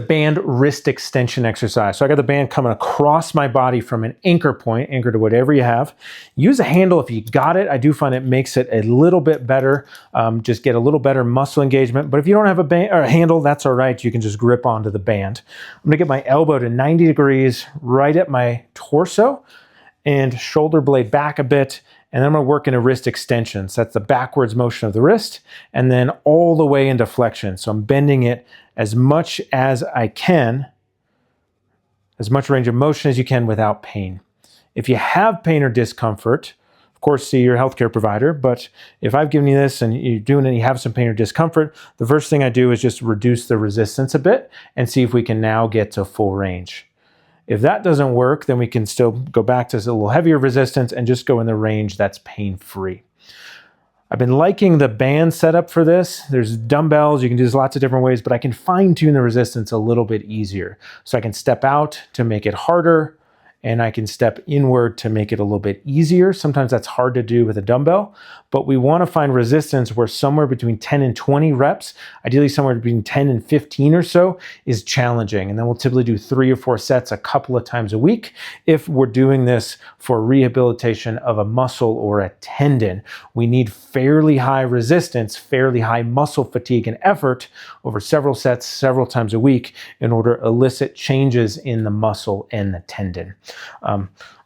Band wrist extension exercise. So I got the band coming across my body from an anchor point, anchor to whatever you have. Use a handle if you got it. I do find it makes it a little bit better, just get a little better muscle engagement. But if you don't have a band or a handle, that's all right. You can just grip onto the band. I'm gonna get my elbow to 90 degrees right at my torso and shoulder blade back a bit. And then I'm gonna work in a wrist extension. So that's the backwards motion of the wrist and then all the way into flexion. So I'm bending it as much as I can, as much range of motion as you can without pain. If you have pain or discomfort, of course, see your healthcare provider, but if I've given you this and you're doing it and you have some pain or discomfort, the first thing I do is just reduce the resistance a bit and see if we can now get to full range. If that doesn't work, then we can still go back to a little heavier resistance and just go in the range that's pain-free. I've been liking the band setup for this. There's dumbbells, you can do this lots of different ways, but I can fine tune the resistance a little bit easier. So I can step out to make it harder, and I can step inward to make it a little bit easier. Sometimes that's hard to do with a dumbbell, but we want to find resistance where somewhere between 10 and 20 reps, ideally somewhere between 10 and 15 or so, is challenging. And then we'll typically do 3 or 4 sets a couple of times a week if we're doing this for rehabilitation of a muscle or a tendon. We need fairly high resistance, fairly high muscle fatigue and effort over several sets, several times a week in order to elicit changes in the muscle and the tendon.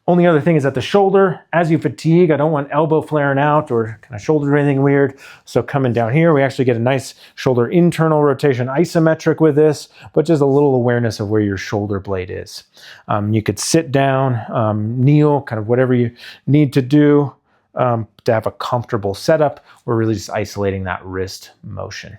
Only other thing is at the shoulder, as you fatigue, I don't want elbow flaring out or kind of shoulder or anything weird. So coming down here, we actually get a nice shoulder internal rotation isometric with this, but just a little awareness of where your shoulder blade is. You could sit down, kneel, kind of whatever you need to do to have a comfortable setup. We're really just isolating that wrist motion.